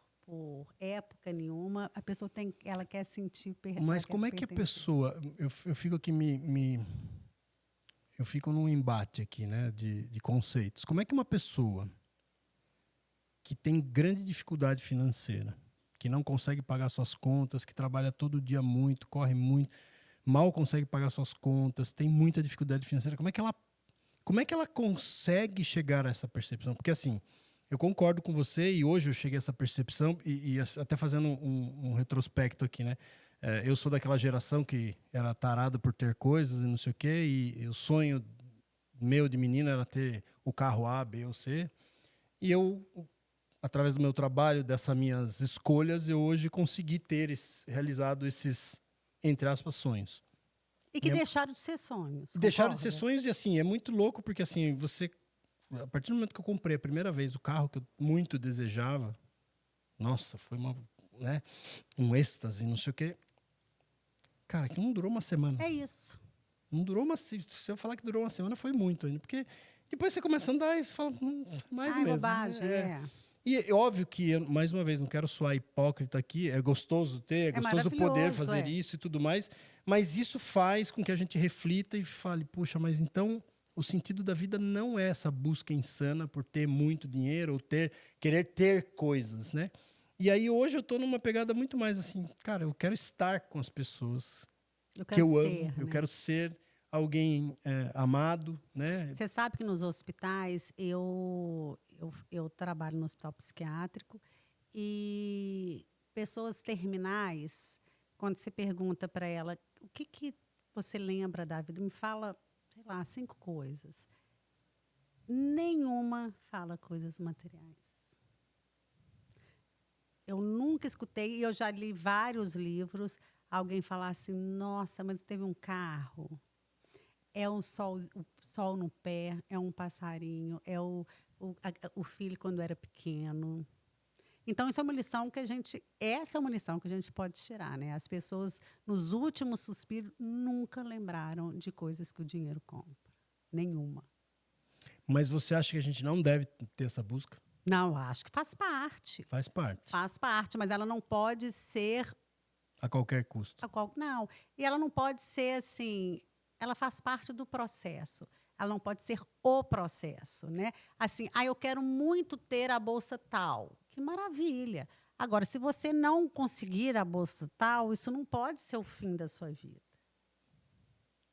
época nenhuma. A pessoa ela quer sentir Mas como é que a pessoa... Eu fico aqui eu fico num embate aqui, né, de conceitos. Como é que uma pessoa que tem grande dificuldade financeira, que não consegue pagar suas contas, que trabalha todo dia muito, corre muito, mal consegue pagar suas contas, tem muita dificuldade financeira, como é que ela consegue chegar a essa percepção? Porque assim, eu concordo com você e hoje eu cheguei a essa percepção e até fazendo um retrospecto aqui, né? Eu sou daquela geração que era tarado por ter coisas e não sei o quê, e o sonho meu de menina era ter o carro A, B ou C. E eu, através do meu trabalho, dessas minhas escolhas, eu hoje consegui realizado esses, entre aspas, sonhos. E que deixaram de ser sonhos. Deixaram de ser sonhos e assim, é muito louco porque assim, a partir do momento que eu comprei a primeira vez o carro que eu muito desejava, nossa, foi um êxtase, não sei o quê. Cara, que não durou uma semana. É isso. Não durou se eu falar que durou uma semana, foi muito ainda. Porque depois você começa a andar e você fala, mais mesmo. Bobagem, E é óbvio que, mais uma vez, não quero soar hipócrita aqui, é gostoso ter, é gostoso poder fazer isso e tudo mais, mas isso faz com que a gente reflita e fale, puxa, mas então o sentido da vida não é essa busca insana por ter muito dinheiro ou querer ter coisas, né? E aí hoje eu estou numa pegada muito mais assim, cara, eu quero estar com as pessoas que eu amo, eu quero ser alguém amado, né? Você sabe que nos hospitais, eu trabalho no hospital psiquiátrico e pessoas terminais, quando você pergunta para ela o que você lembra da vida, me fala, sei lá, 5 coisas. Nenhuma fala coisas materiais. Eu nunca escutei, e eu já li vários livros, alguém falar assim, nossa, mas teve um carro, é o sol no pé, é um passarinho, é o filho quando era pequeno. Então, essa é uma lição que a gente pode tirar, né? As pessoas, nos últimos suspiros, nunca lembraram de coisas que o dinheiro compra. Nenhuma. Mas você acha que a gente não deve ter essa busca? Não, acho que faz parte. Faz parte. Faz parte, mas ela não pode ser... A qualquer custo. Não. E ela não pode ser assim... Ela faz parte do processo. Ela não pode ser o processo, né? Assim, eu quero muito ter a bolsa tal. Que maravilha. Agora, se você não conseguir a bolsa tal, isso não pode ser o fim da sua vida.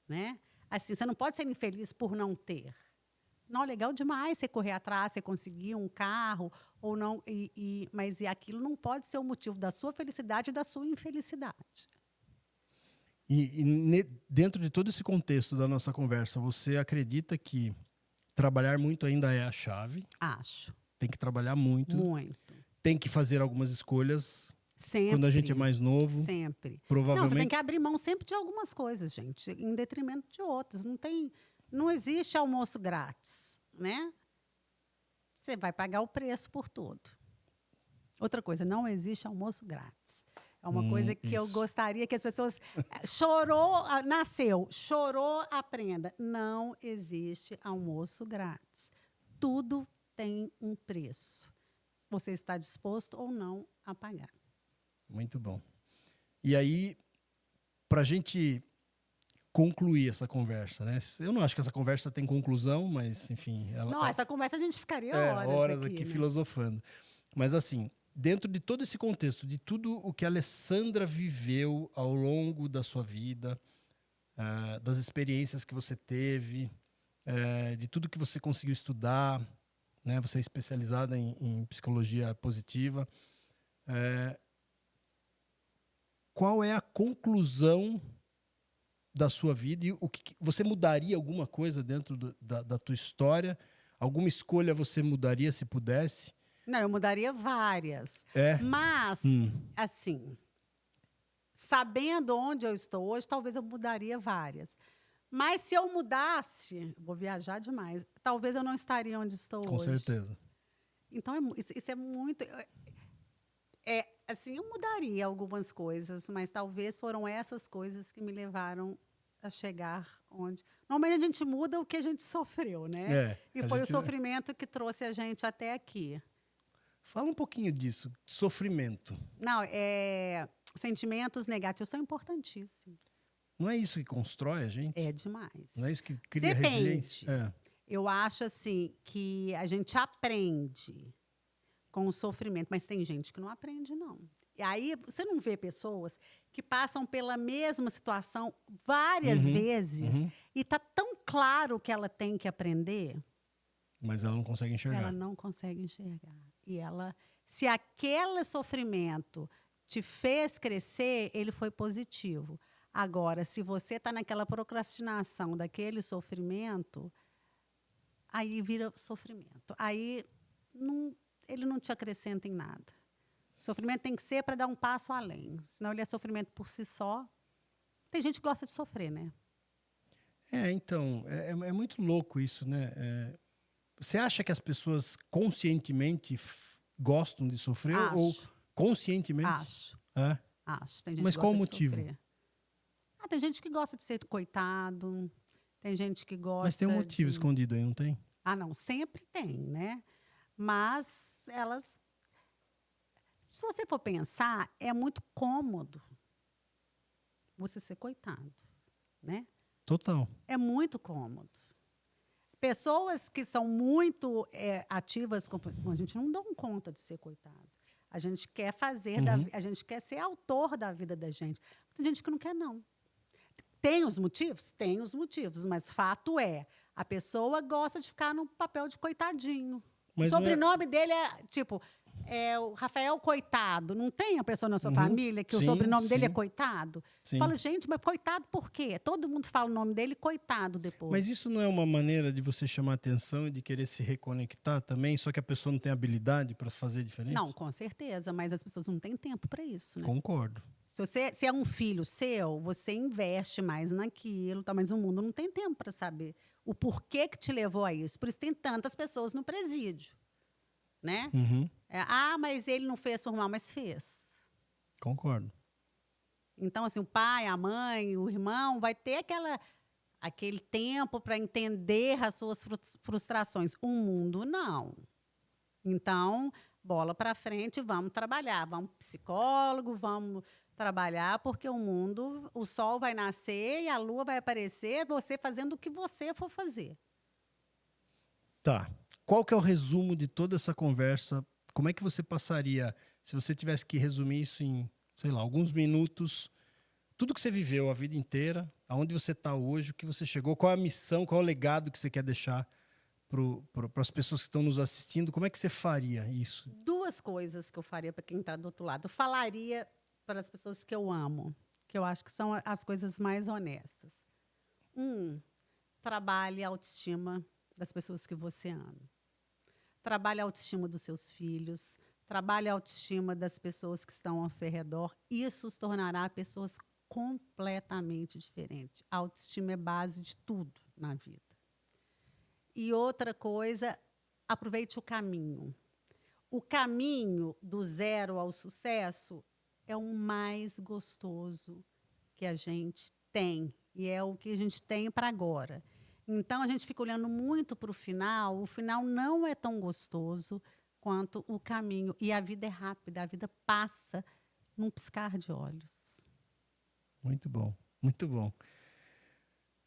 Né? Assim, você não pode ser infeliz por não ter. Não, legal demais você correr atrás, você conseguir um carro, ou não, mas aquilo não pode ser o motivo da sua felicidade e da sua infelicidade. Dentro de todo esse contexto da nossa conversa, você acredita que trabalhar muito ainda é a chave? Acho. Tem que trabalhar muito. Muito. Tem que fazer algumas escolhas. Sempre. Quando a gente é mais novo. Sempre. Provavelmente... Não, você tem que abrir mão sempre de algumas coisas, gente, em detrimento de outras. Não existe almoço grátis, né? Você vai pagar o preço por tudo. Outra coisa, não existe almoço grátis. É uma coisa que eu gostaria que as pessoas... Nasceu, chorou, aprenda. Não existe almoço grátis. Tudo tem um preço. Você está disposto ou não a pagar. Muito bom. E aí, para a gente concluir essa conversa, né? Eu não acho que essa conversa tem conclusão, mas, enfim... Essa conversa a gente ficaria horas aqui, né? Filosofando. Mas, assim... Dentro de todo esse contexto, de tudo o que a Alessandra viveu ao longo da sua vida, das experiências que você teve, de tudo que você conseguiu estudar, né? Você é especializada em psicologia positiva. Qual é a conclusão da sua vida? E você mudaria alguma coisa dentro da tua história? Alguma escolha você mudaria se pudesse? Não, eu mudaria várias. Mas, assim, sabendo onde eu estou hoje, talvez eu mudaria várias. Mas se eu mudasse, vou viajar demais, talvez eu não estaria onde estou Com hoje. certeza. Então, isso é muito... assim, eu mudaria algumas coisas, mas talvez foram essas coisas que me levaram a chegar onde... Normalmente a gente muda o que a gente sofreu, né? E foi o sofrimento que trouxe a gente até aqui. Fala um pouquinho disso, sofrimento. Não, sentimentos negativos são importantíssimos. Não é isso que constrói a gente? É demais. Não é isso que cria Depende. resiliência? Eu acho assim que a gente aprende com o sofrimento, mas tem gente que não aprende, não. E aí você não vê pessoas que passam pela mesma situação várias vezes e está tão claro que ela tem que aprender. Mas ela não consegue enxergar. Ela não consegue enxergar. E se aquele sofrimento te fez crescer, ele foi positivo. Agora, se você está naquela procrastinação daquele sofrimento, aí vira sofrimento. Aí ele não te acrescenta em nada. O sofrimento tem que ser para dar um passo além. Senão ele é sofrimento por si só. Tem gente que gosta de sofrer, né? Então, é muito louco isso, né? Você acha que as pessoas conscientemente gostam de sofrer? Acho. Ou conscientemente? Acho. Acho. Tem gente Mas que qual o gosta de motivo? sofrer. Tem gente que gosta de ser coitado. Tem gente que gosta. Mas tem um motivo escondido aí, não tem? Não, sempre tem, né? Mas elas. Se você for pensar, é muito cômodo você ser coitado, né? Total. É muito cômodo. Pessoas que são muito ativas, a gente não dá conta de ser coitado. A gente quer fazer, a gente quer ser autor da vida da gente. Tem gente que não quer, não. Tem os motivos? Tem os motivos, mas fato a pessoa gosta de ficar no papel de coitadinho. Mas o sobrenome dele o Rafael Coitado. Não tem a pessoa na sua família que o sobrenome dele é Coitado? Fala, gente, mas coitado por quê? Todo mundo fala o nome dele Coitado depois. Mas isso não é uma maneira de você chamar atenção e de querer se reconectar também, só que a pessoa não tem habilidade para fazer diferente? Não, com certeza, mas as pessoas não têm tempo para isso, né? Concordo. Se é um filho seu, você investe mais naquilo, mas o mundo não tem tempo para saber o porquê que te levou a isso. Por isso tem tantas pessoas no presídio, né? Mas ele não fez por mal, mas fez. Concordo. Então, assim, o pai, a mãe, o irmão vai ter aquele tempo para entender as suas frustrações. O mundo, não. Então, bola para frente, vamos trabalhar. Vamos psicólogo, vamos trabalhar, porque o sol vai nascer e a lua vai aparecer, você fazendo o que você for fazer. Tá. Qual que é o resumo de toda essa conversa? Como é que você passaria, se você tivesse que resumir isso em, sei lá, alguns minutos, tudo que você viveu a vida inteira, aonde você está hoje, o que você chegou, qual é a missão, qual é o legado que você quer deixar para as pessoas que estão nos assistindo? Como é que você faria isso? Duas coisas que eu faria para quem está do outro lado. Eu falaria para as pessoas que eu amo, que eu acho que são as coisas mais honestas. Trabalhe a autoestima das pessoas que você ama. Trabalhe a autoestima dos seus filhos. Trabalhe a autoestima das pessoas que estão ao seu redor. Isso os tornará pessoas completamente diferentes. A autoestima é base de tudo na vida. E outra coisa, aproveite o caminho. O caminho do zero ao sucesso é o mais gostoso que a gente tem. E é o que a gente tem para agora. Então, a gente fica olhando muito para o final não é tão gostoso quanto o caminho. E a vida é rápida, a vida passa num piscar de olhos. Muito bom, muito bom.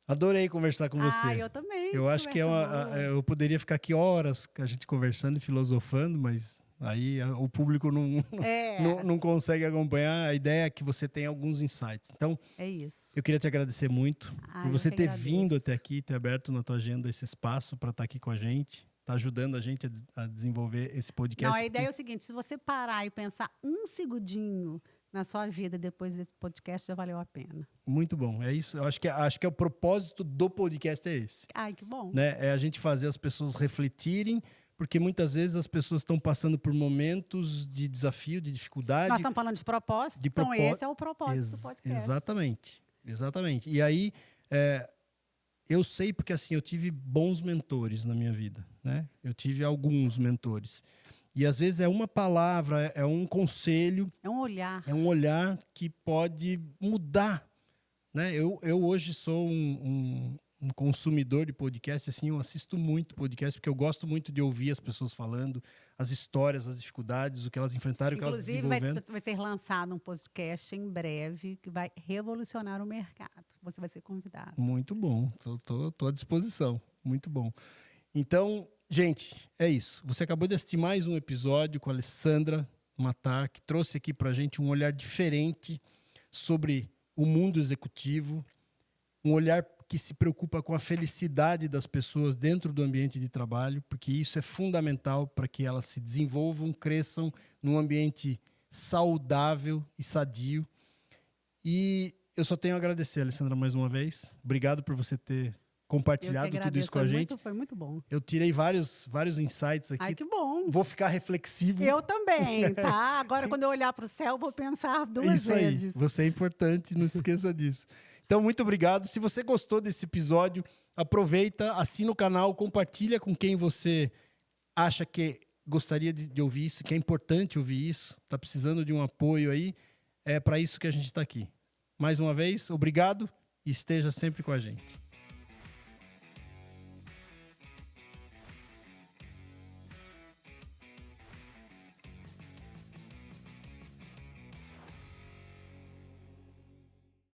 Adorei conversar com você. Eu também. Eu acho que eu poderia ficar aqui horas a gente conversando e filosofando, mas aí o público não consegue acompanhar. A ideia é que você tenha alguns insights. Então, é isso. Eu queria te agradecer muito por você ter vindo até aqui, ter aberto na tua agenda esse espaço para estar aqui com a gente, tá ajudando a gente a desenvolver esse podcast. Não, a ideia é o seguinte, se você parar e pensar um segundinho na sua vida depois desse podcast, já valeu a pena. Muito bom, é isso. Eu acho que é o propósito do podcast é esse. Ai, que bom. Né? É a gente fazer as pessoas refletirem, porque muitas vezes as pessoas estão passando por momentos de desafio, de dificuldade. Nós estamos falando de propósito, então esse é o propósito do podcast. Exatamente. E aí, Eu sei porque assim, eu tive bons mentores na minha vida, né? Eu tive alguns mentores. E às vezes é uma palavra, é um conselho, É um olhar. é um olhar que pode mudar, né? Eu hoje sou um consumidor de podcast, assim, eu assisto muito podcast, porque eu gosto muito de ouvir as pessoas falando, as histórias, as dificuldades, o que elas enfrentaram, o que elas Inclusive, desenvolvendo. vai ser lançado um podcast em breve que vai revolucionar o mercado. Você vai ser convidado. Muito bom, tô à disposição, muito bom. Então, gente, é isso. Você acabou de assistir mais um episódio com a Alessandra Matar, que trouxe aqui pra gente um olhar diferente sobre o mundo executivo, um olhar que se preocupa com a felicidade das pessoas dentro do ambiente de trabalho, porque isso é fundamental para que elas se desenvolvam, cresçam num ambiente saudável e sadio. E eu só tenho a agradecer, Alessandra, mais uma vez. Obrigado por você ter compartilhado tudo isso com a gente. Foi muito bom. Eu tirei vários insights aqui. Ai, que bom. Vou ficar reflexivo. Eu também, tá? Agora, quando eu olhar para o céu, vou pensar duas Isso vezes. aí, você é importante, não esqueça disso. Então, muito obrigado. Se você gostou desse episódio, aproveita, assina o canal, compartilha com quem você acha que gostaria de ouvir isso, que é importante ouvir isso, está precisando de um apoio aí. É para isso que a gente está aqui. Mais uma vez, obrigado e esteja sempre com a gente.